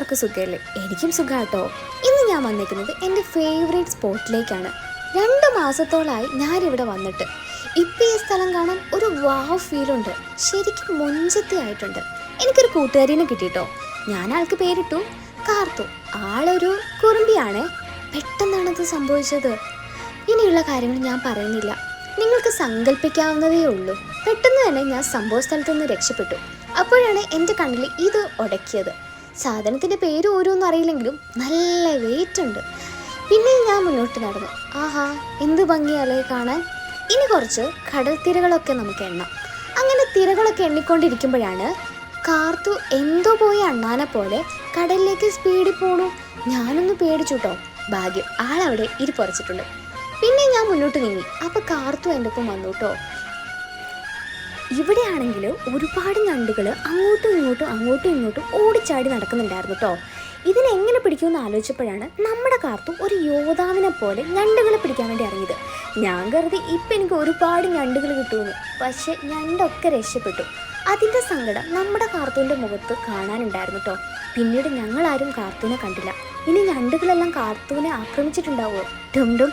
എല്ലാവർക്കും സുഖമല്ലേ? എനിക്കും സുഖാട്ടോ. ഇന്ന് ഞാൻ വന്നിരിക്കുന്നത് എൻ്റെ ഫേവറേറ്റ് സ്പോട്ടിലേക്കാണ്. 2 മാസത്തോളമായി ഞാനിവിടെ വന്നിട്ട്. ഇപ്പം ഈ സ്ഥലം കാണാൻ ഒരു വാവ് ഫീലുണ്ട്. ശരിക്കും മൊഞ്ചത്തി ആയിട്ടുണ്ട്. എനിക്കൊരു കൂട്ടുകാരിനെ കിട്ടിയിട്ടോ. ഞാൻ ആൾക്ക് പേരിട്ടു കാർത്തു. ആളൊരു കുറുമ്പിയാണേ. പെട്ടെന്നാണത് സംഭവിച്ചത്. ഇനിയുള്ള കാര്യങ്ങൾ ഞാൻ പറയുന്നില്ല, നിങ്ങൾക്ക് സങ്കല്പിക്കാവുന്നതേ ഉള്ളൂ. പെട്ടെന്ന് തന്നെ ഞാൻ സംഭവ സ്ഥലത്തു നിന്ന് രക്ഷപ്പെട്ടു. അപ്പോഴാണ് എൻ്റെ കണ്ണിൽ ഇത് ഉടക്കിയത്. സാധനത്തിൻ്റെ പേര് ഓരോന്നും അറിയില്ലെങ്കിലും നല്ല വെയിറ്റ് ഉണ്ട്. പിന്നെ ഞാൻ മുന്നോട്ട് നടന്നു. ആഹാ, എന്ത് ഭംഗിയല്ലേ കാണാൻ. ഇനി കുറച്ച് കടൽ തിരകളൊക്കെ നമുക്ക് എണ്ണാം. അങ്ങനെ തിരകളൊക്കെ എണ്ണിക്കൊണ്ടിരിക്കുമ്പോഴാണ് കാർത്തു എന്തോ പോയി അണ്ണാനെ പോലെ കടലിലേക്ക് സ്പീഡിൽ പോണു. ഞാനൊന്ന് പേടിച്ചു കേട്ടോ. ഭാഗ്യം ആളവിടെ ഇരിപ്പുറച്ചിട്ടുണ്ട്. പിന്നെ ഞാൻ മുന്നോട്ട് നീങ്ങി. അപ്പോൾ കാർത്തു എൻ്റെ ഒപ്പം വന്നു കേട്ടോ. ഇവിടെയാണെങ്കിൽ ഒരുപാട് ഞണ്ടുകൾ അങ്ങോട്ടും ഇങ്ങോട്ടും ഓടിച്ചാടി നടക്കുന്നുണ്ടായിരുന്നു കേട്ടോ. ഇതിനെങ്ങനെ പിടിക്കുമെന്ന് ആലോചിച്ചപ്പോഴാണ് നമ്മുടെ കാർത്തു ഒരു യോദ്ധാവിനെ പോലെ ഞണ്ടുകളെ പിടിക്കാൻ വേണ്ടി ഇറങ്ങിയത്. ഞാൻ കരുതി ഇപ്പം എനിക്ക് ഒരുപാട് ഞണ്ടുകൾ കിട്ടുമെന്ന്. പക്ഷെ ഞണ്ടൊക്കെ രക്ഷപ്പെട്ടു. അതിൻ്റെ സങ്കടം നമ്മുടെ കാർത്തൂൻ്റെ മുഖത്ത് കാണാനുണ്ടായിരുന്നു കേട്ടോ. പിന്നീട് ഞങ്ങളാരും കാർത്തൂനെ കണ്ടില്ല. ഇനി ഞണ്ടുകളെല്ലാം കാർത്തൂനെ ആക്രമിച്ചിട്ടുണ്ടാവുമോ? ടും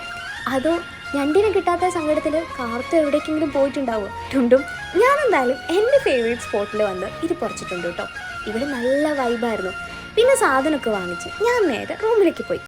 അതോ ഞണ്ടിനെ കിട്ടാത്ത സങ്കടത്തിൽ കാർത്തു എവിടേക്കെങ്കിലും പോയിട്ടുണ്ടാവുമോ? ടുണ്ടും. ഞാനെന്തായാലും എൻ്റെ ഫേവറേറ്റ് സ്പോട്ടിൽ വന്ന് ഇത് പറിച്ചിട്ടുണ്ട് കേട്ടോ. ഇവിടെ നല്ല വൈബായിരുന്നു. പിന്നെ സാധനമൊക്കെ വാങ്ങിച്ച് ഞാൻ നേരെ റൂമിലേക്ക് പോയി.